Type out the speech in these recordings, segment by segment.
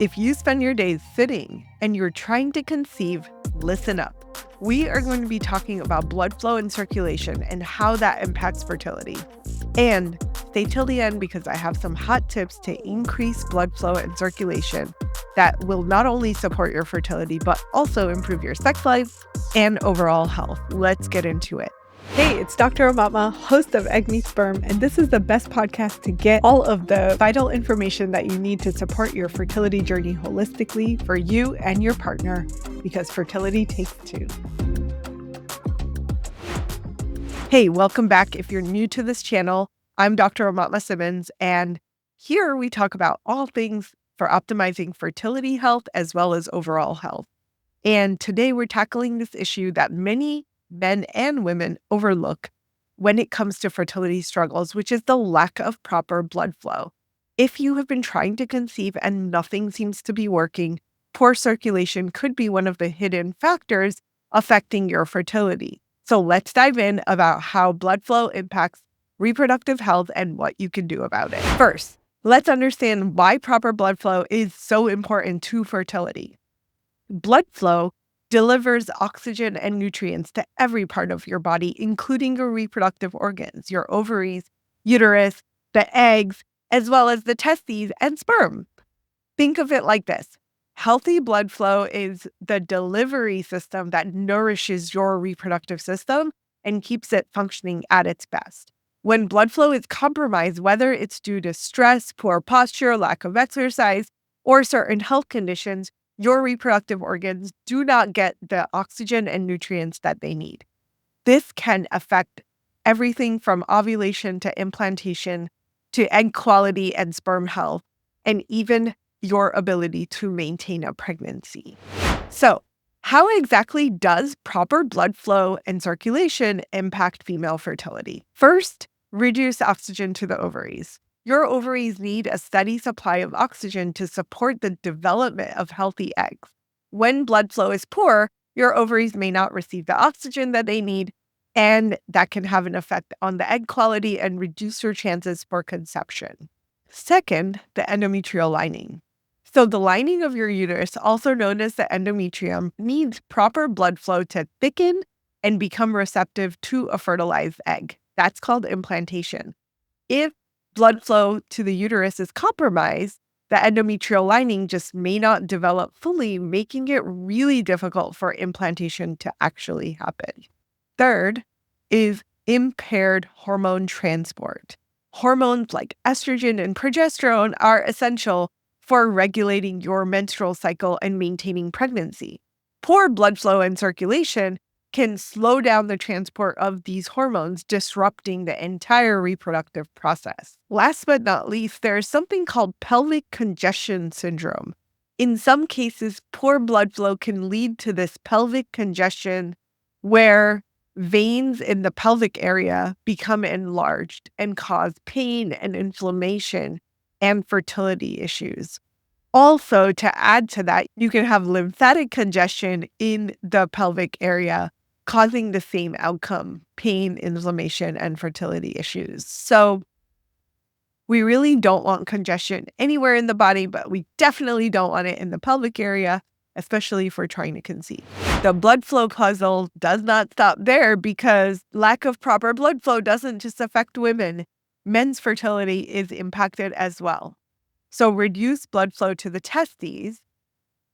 If you spend your days sitting and you're trying to conceive, listen up. We are going to be talking about blood flow and circulation and how that impacts fertility. And stay till the end because I have some hot tips to increase blood flow and circulation that will not only support your fertility, but also improve your sex life and overall health. Let's get into it. Hey, it's Dr. Amatma, host of Egg Me Sperm, and this is the best podcast to get all of the vital information that you need to support your fertility journey holistically for you and your partner, because fertility takes two. Hey, welcome back. If you're new to this channel, I'm Dr. Amatma Simmons, and here we talk about all things for optimizing fertility health as well as overall health. And today we're tackling this issue that many men and women overlook when it comes to fertility struggles, which is the lack of proper blood flow. If you have been trying to conceive and nothing seems to be working, poor circulation could be one of the hidden factors affecting your fertility. So let's dive in about how blood flow impacts reproductive health and what you can do about it. First, let's understand why proper blood flow is so important to fertility. Blood flow delivers oxygen and nutrients to every part of your body, including your reproductive organs, your ovaries, uterus, the eggs, as well as the testes and sperm. Think of it like this. Healthy blood flow is the delivery system that nourishes your reproductive system and keeps it functioning at its best. When blood flow is compromised, whether it's due to stress, poor posture, lack of exercise, or certain health conditions, your reproductive organs do not get the oxygen and nutrients that they need. This can affect everything from ovulation to implantation to egg quality and sperm health, and even your ability to maintain a pregnancy. So, how exactly does proper blood flow and circulation impact female fertility? First, reduce oxygen to the ovaries. Your ovaries need a steady supply of oxygen to support the development of healthy eggs. When blood flow is poor, your ovaries may not receive the oxygen that they need, and that can have an effect on the egg quality and reduce your chances for conception. Second, the endometrial lining. So the lining of your uterus, also known as the endometrium, needs proper blood flow to thicken and become receptive to a fertilized egg. That's called implantation. If blood flow to the uterus is compromised, the endometrial lining just may not develop fully, making it really difficult for implantation to actually happen. Third is impaired hormone transport. Hormones like estrogen and progesterone are essential for regulating your menstrual cycle and maintaining pregnancy. Poor blood flow and circulation can slow down the transport of these hormones, disrupting the entire reproductive process. Last but not least, there is something called pelvic congestion syndrome. In some cases, poor blood flow can lead to this pelvic congestion where veins in the pelvic area become enlarged and cause pain and inflammation and fertility issues. Also, to add to that, you can have lymphatic congestion in the pelvic area, causing the same outcome, pain, inflammation, and fertility issues. So we really don't want congestion anywhere in the body, but we definitely don't want it in the pelvic area, especially if we're trying to conceive. The blood flow puzzle does not stop there because lack of proper blood flow doesn't just affect women. Men's fertility is impacted as well. So reduced blood flow to the testes.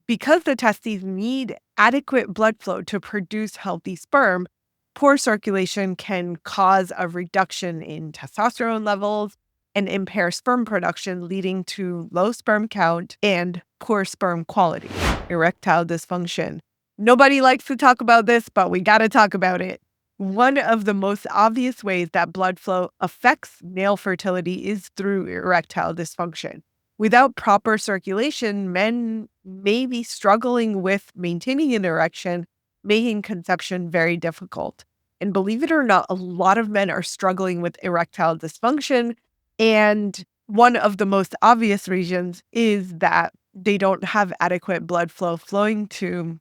Because the testes need adequate blood flow to produce healthy sperm, poor circulation can cause a reduction in testosterone levels and impair sperm production, leading to low sperm count and poor sperm quality. Erectile dysfunction. Nobody likes to talk about this, but we got to talk about it. One of the most obvious ways that blood flow affects male fertility is through erectile dysfunction. Without proper circulation, men may be struggling with maintaining an erection, making conception very difficult. And believe it or not, a lot of men are struggling with erectile dysfunction. And one of the most obvious reasons is that they don't have adequate blood flow flowing to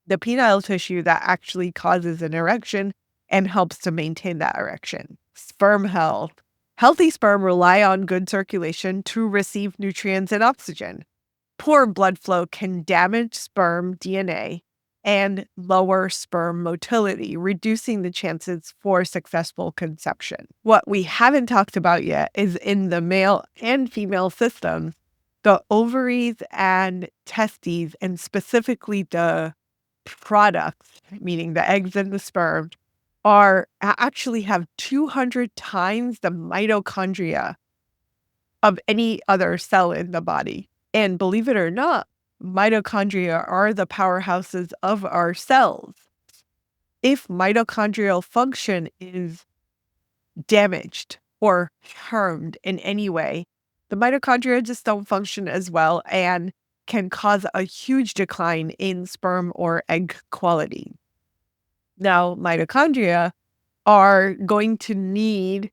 the penile tissue that actually causes an erection and helps to maintain that erection. Sperm health. Healthy sperm rely on good circulation to receive nutrients and oxygen. Poor blood flow can damage sperm DNA and lower sperm motility, reducing the chances for successful conception. What we haven't talked about yet is in the male and female systems, the ovaries and testes, and specifically the products, meaning the eggs and the sperm, actually have 200 times the mitochondria of any other cell in the body. And believe it or not, mitochondria are the powerhouses of our cells. If mitochondrial function is damaged or harmed in any way, the mitochondria just don't function as well and can cause a huge decline in sperm or egg quality. Now, mitochondria are going to need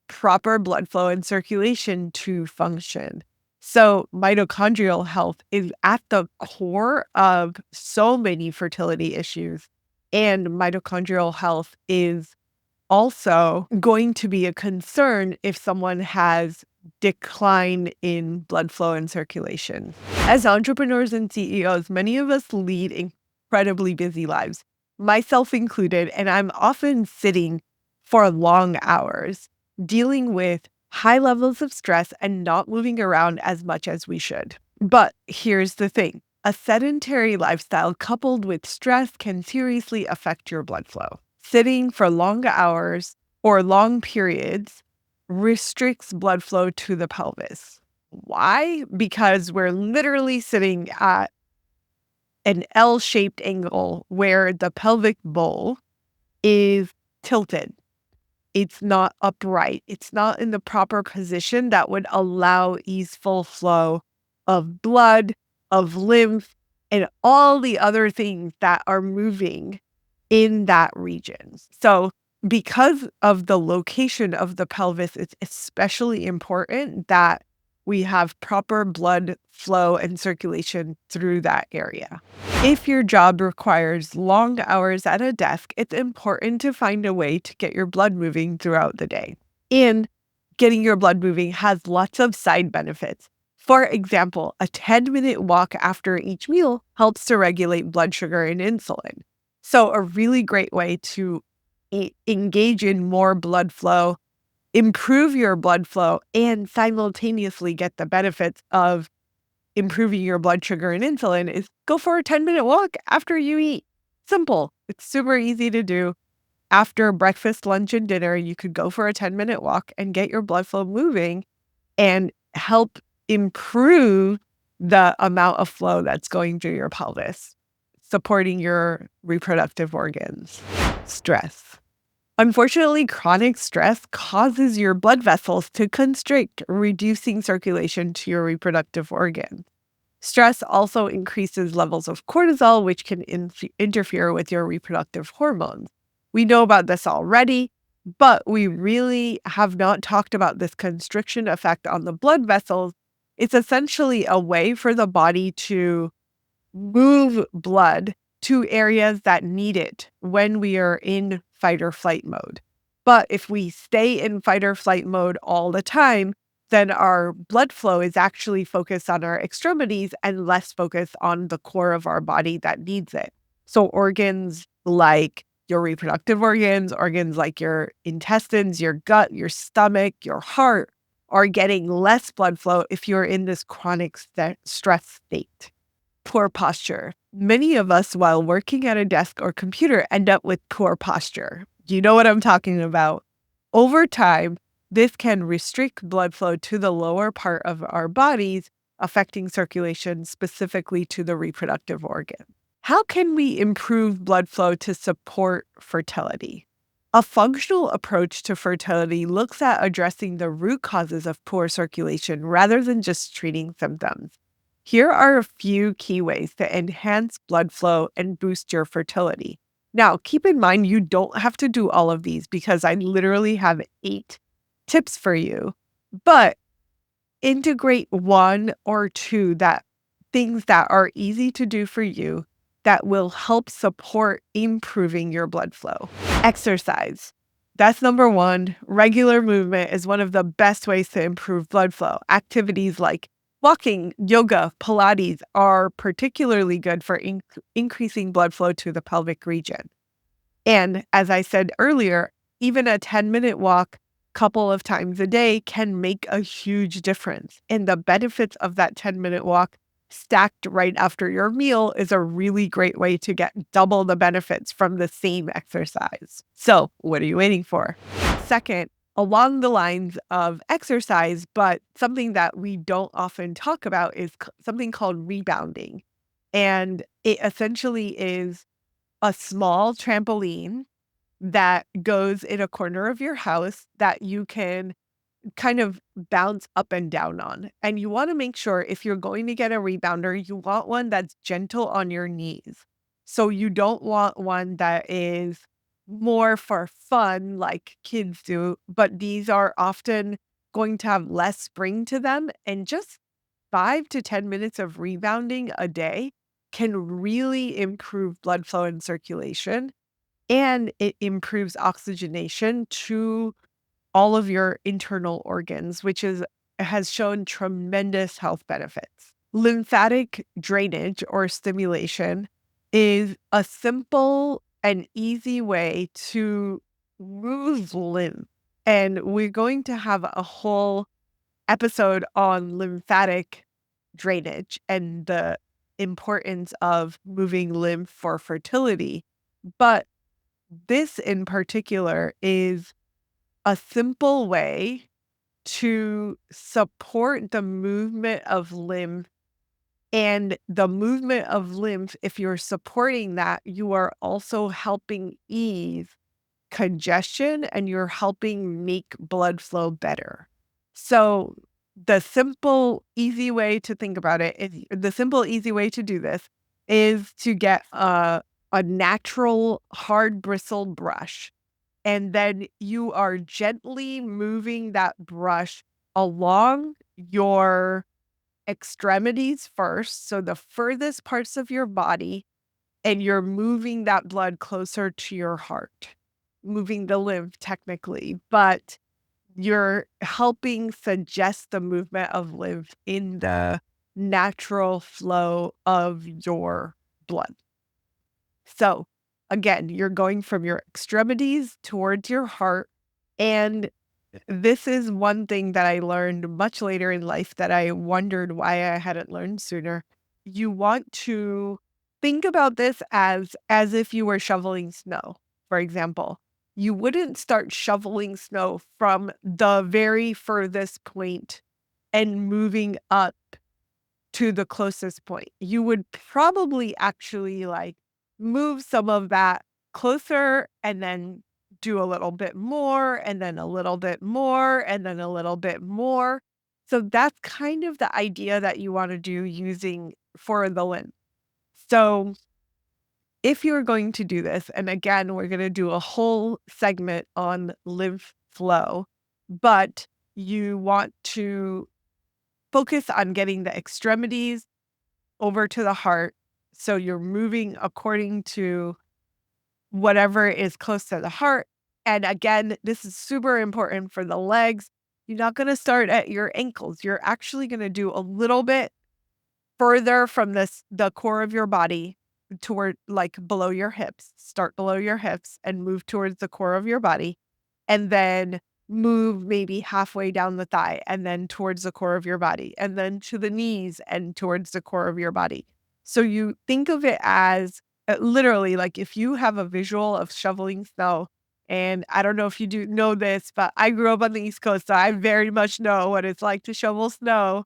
proper blood flow and circulation to function. So mitochondrial health is at the core of so many fertility issues. And mitochondrial health is also going to be a concern if someone has decline in blood flow and circulation. As entrepreneurs and CEOs, many of us lead incredibly busy lives, myself included, and I'm often sitting for long hours, dealing with high levels of stress and not moving around as much as we should. But here's the thing. A sedentary lifestyle coupled with stress can seriously affect your blood flow. Sitting for long hours or long periods restricts blood flow to the pelvis. Why? Because we're literally sitting at an L-shaped angle where the pelvic bowl is tilted. It's not upright. It's not in the proper position that would allow easeful flow of blood, of lymph, and all the other things that are moving in that region. So because of the location of the pelvis, it's especially important that we have proper blood flow and circulation through that area. If your job requires long hours at a desk, it's important to find a way to get your blood moving throughout the day. And getting your blood moving has lots of side benefits. For example, a 10-minute walk after each meal helps to regulate blood sugar and insulin. So a really great way to engage in more blood flow, improve your blood flow, and simultaneously get the benefits of improving your blood sugar and insulin is go for a 10-minute walk after you eat. Simple. It's super easy to do. After breakfast, lunch, and dinner, you could go for a 10-minute walk and get your blood flow moving and help improve the amount of flow that's going through your pelvis, supporting your reproductive organs. Stress. Unfortunately, chronic stress causes your blood vessels to constrict, reducing circulation to your reproductive organs. Stress also increases levels of cortisol, which can interfere with your reproductive hormones. We know about this already, but we really have not talked about this constriction effect on the blood vessels. It's essentially a way for the body to move blood to areas that need it when we are in fight or flight mode. But if we stay in fight or flight mode all the time, then our blood flow is actually focused on our extremities and less focused on the core of our body that needs it. So organs like your reproductive organs like your intestines, your gut, your stomach, your heart are getting less blood flow if you're in this chronic stress state. Poor posture. Many of us, while working at a desk or computer, end up with poor posture. You know what I'm talking about. Over time, this can restrict blood flow to the lower part of our bodies, affecting circulation specifically to the reproductive organ. How can we improve blood flow to support fertility? A functional approach to fertility looks at addressing the root causes of poor circulation rather than just treating symptoms. Here are a few key ways to enhance blood flow and boost your fertility. Now, keep in mind, you don't have to do all of these because I literally have 8 tips for you, but integrate 1 or 2 things that are easy to do for you that will help support improving your blood flow. Exercise. That's number 1. Regular movement is one of the best ways to improve blood flow. Activities like Walking, yoga, Pilates are particularly good for increasing blood flow to the pelvic region. And as I said earlier, even a 10-minute walk couple of times a day can make a huge difference. And the benefits of that 10-minute walk stacked right after your meal is a really great way to get double the benefits from the same exercise. So, what are you waiting for? Second, along the lines of exercise, but something that we don't often talk about is something called rebounding. And it essentially is a small trampoline that goes in a corner of your house that you can kind of bounce up and down on. And you want to make sure if you're going to get a rebounder, you want one that's gentle on your knees. So you don't want one that is more for fun like kids do, but these are often going to have less spring to them. And just 5 to 10 minutes of rebounding a day can really improve blood flow and circulation, and it improves oxygenation to all of your internal organs, which has shown tremendous health benefits. Lymphatic drainage or stimulation is a simple and easy way to move lymph. And we're going to have a whole episode on lymphatic drainage and the importance of moving lymph for fertility. But this in particular is a simple way to support the movement of lymph, and the movement of lymph, if you're supporting that, you are also helping ease congestion and you're helping make blood flow better. So the simple, easy way to think about it is the simple, easy way to do this is to get a natural hard bristle brush. And then you are gently moving that brush along your extremities first. So the furthest parts of your body, and you're moving that blood closer to your heart, moving the lymph technically, but you're helping suggest the movement of lymph in the natural flow of your blood. So again, you're going from your extremities towards your heart. And this is one thing that I learned much later in life that I wondered why I hadn't learned sooner. You want to think about this as if you were shoveling snow, for example. You wouldn't start shoveling snow from the very furthest point and moving up to the closest point. You would probably actually like move some of that closer and then do a little bit more and then a little bit more and then a little bit more. So that's kind of the idea that you want to do using for the lymph. So if you're going to do this, and again, we're going to do a whole segment on lymph flow, but you want to focus on getting the extremities over to the heart. So you're moving according to whatever is close to the heart. And again, this is super important for the legs. You're not going to start at your ankles. You're actually going to do a little bit further from the core of your body toward like below your hips. Start below your hips and move towards the core of your body. And then move maybe halfway down the thigh and then towards the core of your body and then to the knees and towards the core of your body. So you think of it as literally like if you have a visual of shoveling snow, and I don't know if you do know this, but I grew up on the East Coast, so I very much know what it's like to shovel snow.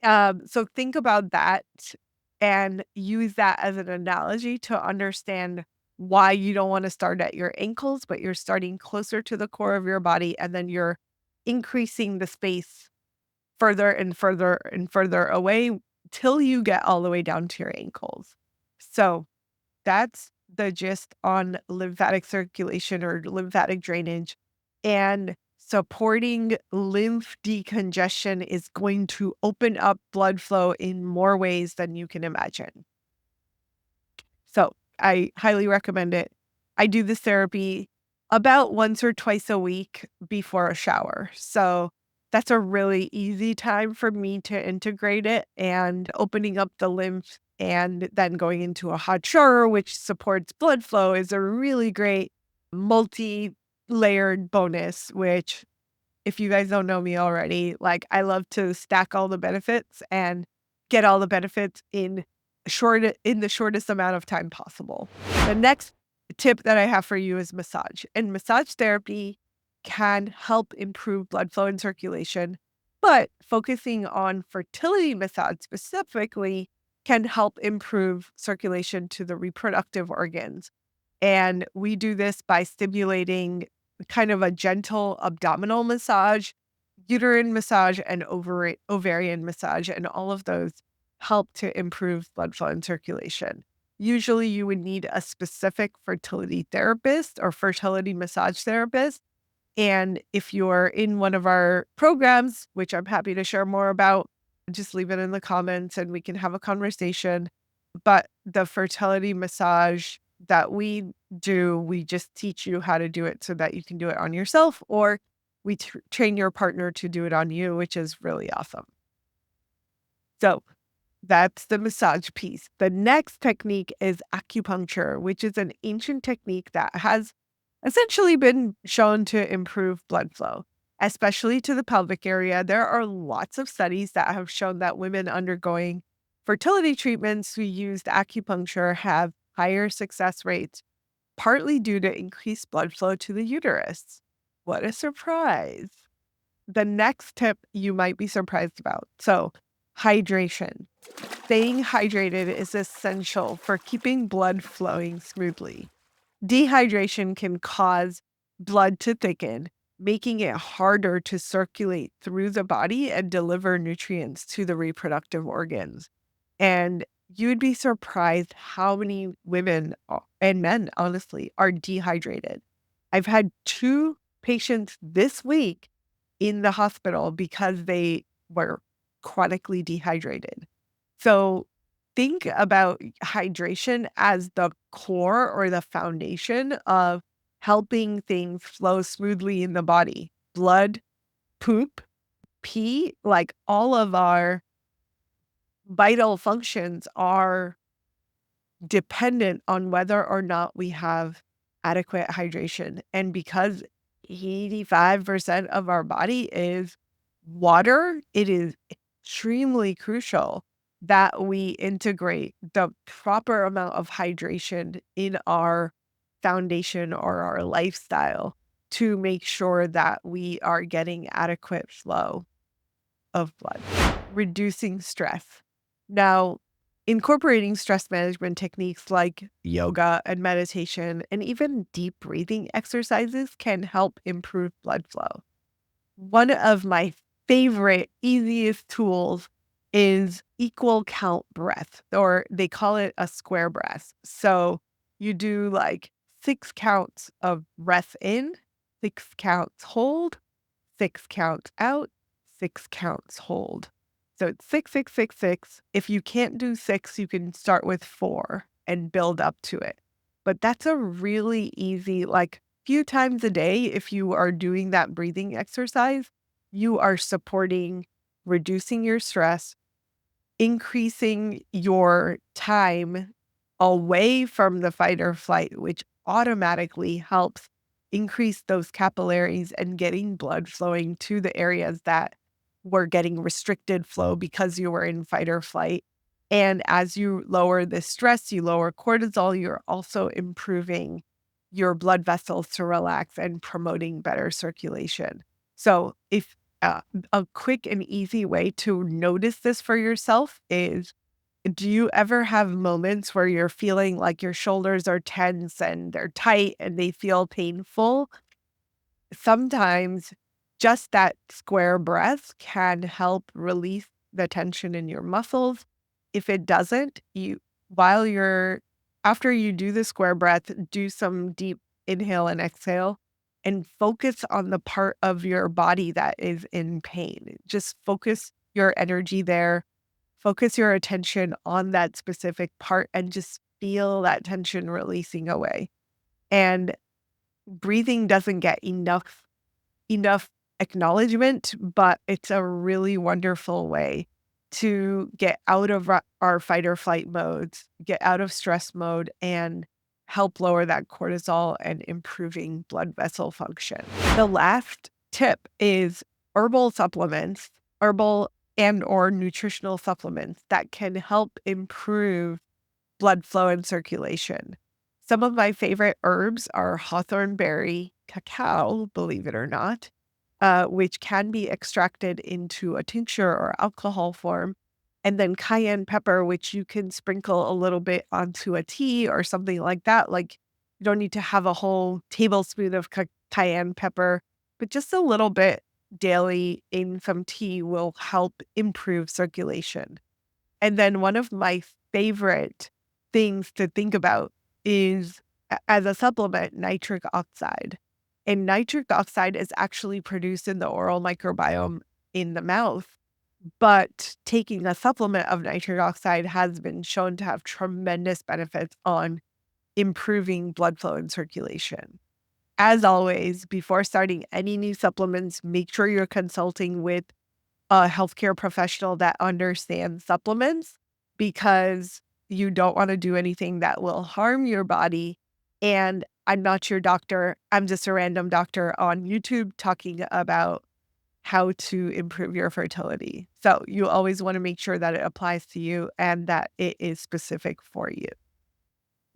So think about that and use that as an analogy to understand why you don't want to start at your ankles, but you're starting closer to the core of your body, and then you're increasing the space further and further and further away till you get all the way down to your ankles. So that's the gist on lymphatic circulation or lymphatic drainage. And supporting lymph decongestion is going to open up blood flow in more ways than you can imagine. So I highly recommend it. I do this therapy about once or twice a week before a shower. So that's a really easy time for me to integrate it, and opening up the lymph and then going into a hot shower, which supports blood flow, is a really great multi-layered bonus, which if you guys don't know me already, like, I love to stack all the benefits and get all the benefits in the shortest amount of time possible. The next tip that I have for you is massage. And massage therapy can help improve blood flow and circulation, but focusing on fertility massage specifically can help improve circulation to the reproductive organs. And we do this by stimulating kind of a gentle abdominal massage, uterine massage, and ovarian massage. And all of those help to improve blood flow and circulation. Usually, you would need a specific fertility therapist or fertility massage therapist. And if you're in one of our programs, which I'm happy to share more about, just leave it in the comments and we can have a conversation. But the fertility massage that we do, we just teach you how to do it so that you can do it on yourself, or we train your partner to do it on you, which is really awesome. So that's the massage piece. The next technique is acupuncture, which is an ancient technique that has essentially been shown to improve blood flow, especially to the pelvic area. There are lots of studies that have shown that women undergoing fertility treatments who used acupuncture have higher success rates, partly due to increased blood flow to the uterus. What a surprise. The next tip you might be surprised about. So, hydration. Staying hydrated is essential for keeping blood flowing smoothly. Dehydration can cause blood to thicken, making it harder to circulate through the body and deliver nutrients to the reproductive organs. And you'd be surprised how many women and men, honestly, are dehydrated. I've had 2 patients this week in the hospital because they were chronically dehydrated. So think about hydration as the core or the foundation of helping things flow smoothly in the body. Blood, poop, pee, like all of our vital functions are dependent on whether or not we have adequate hydration. And because 85% of our body is water, it is extremely crucial that we integrate the proper amount of hydration in our foundation or our lifestyle to make sure that we are getting adequate flow of blood. Reducing stress. Now, incorporating stress management techniques like yoga and meditation and even deep breathing exercises can help improve blood flow. One of my favorite, easiest tools is equal count breath, or they call it a square breath. So you do like 6 counts of breath in, 6 counts hold, 6 counts out, 6 counts hold. So it's 6, 6, 6, 6. If you can't do 6, you can start with 4 and build up to it. But that's a really easy, like, few times a day, if you are doing that breathing exercise, you are supporting reducing your stress, increasing your time away from the fight or flight, which automatically helps increase those capillaries and getting blood flowing to the areas that were getting restricted flow because you were in fight or flight. And as you lower the stress, you lower cortisol, you're also improving your blood vessels to relax and promoting better circulation. So if a quick and easy way to notice this for yourself is, do you ever have moments where you're feeling like your shoulders are tense and they're tight and they feel painful? Sometimes just that square breath can help release the tension in your muscles. If it doesn't, while you're after you do the square breath, do some deep inhale and exhale and focus on the part of your body that is in pain. Just focus your energy there. Focus your attention on that specific part and just feel that tension releasing away. And breathing doesn't get enough acknowledgement, but it's a really wonderful way to get out of our fight or flight modes, get out of stress mode, and help lower that cortisol and improving blood vessel function. The last tip is herbal supplements, herbal and or nutritional supplements that can help improve blood flow and circulation. Some of my favorite herbs are hawthorn berry cacao, believe it or not, which can be extracted into a tincture or alcohol form, and then cayenne pepper, which you can sprinkle a little bit onto a tea or something like that. Like, you don't need to have a whole tablespoon of cayenne pepper, but just a little bit daily in some tea will help improve circulation. And then one of my favorite things to think about is, as a supplement, nitric oxide. And nitric oxide is actually produced in the oral microbiome in the mouth. But taking a supplement of nitric oxide has been shown to have tremendous benefits on improving blood flow and circulation. As always, before starting any new supplements, make sure you're consulting with a healthcare professional that understands supplements, because you don't want to do anything that will harm your body. And I'm not your doctor. I'm just a random doctor on YouTube talking about how to improve your fertility. So you always want to make sure that it applies to you and that it is specific for you.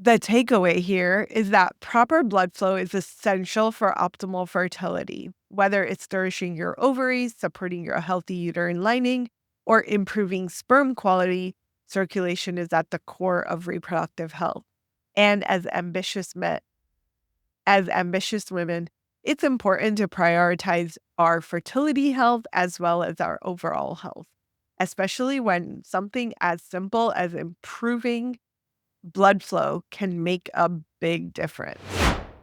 The takeaway here is that proper blood flow is essential for optimal fertility, whether it's nourishing your ovaries, supporting your healthy uterine lining, or improving sperm quality. Circulation is at the core of reproductive health. And as ambitious women, it's important to prioritize our fertility health as well as our overall health, especially when something as simple as improving blood flow can make a big difference.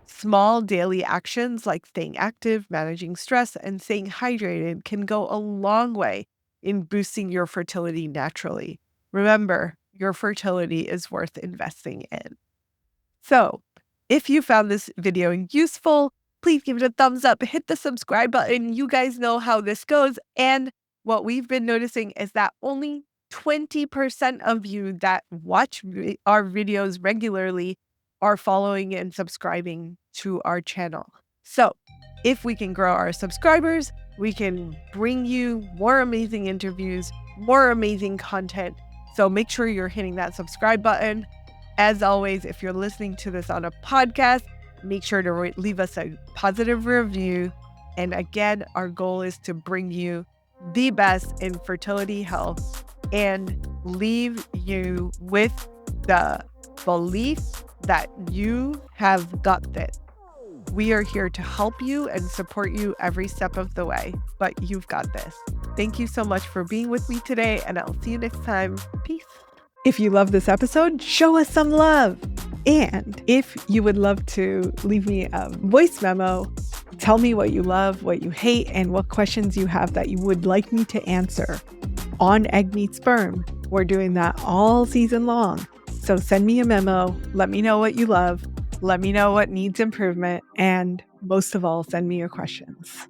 Small daily actions like staying active, managing stress, and staying hydrated can go a long way in boosting your fertility naturally. Remember, your fertility is worth investing in. So, if you found this video useful, please give it a thumbs up, hit the subscribe button. You guys know how this goes. And what we've been noticing is that only 20% of you that watch our videos regularly are following and subscribing to our channel. So if we can grow our subscribers, we can bring you more amazing interviews, more amazing content. So make sure you're hitting that subscribe button. As always, if you're listening to this on a podcast, make sure to leave us a positive review. And again, our goal is to bring you the best in fertility health and leave you with the belief that you have got this. We are here to help you and support you every step of the way, but you've got this. Thank you so much for being with me today, and I'll see you next time. Peace. If you love this episode, show us some love. And if you would love to leave me a voice memo, tell me what you love, what you hate, and what questions you have that you would like me to answer on Egg Meets Sperm. We're doing that all season long. So send me a memo, let me know what you love, let me know what needs improvement, and most of all, send me your questions.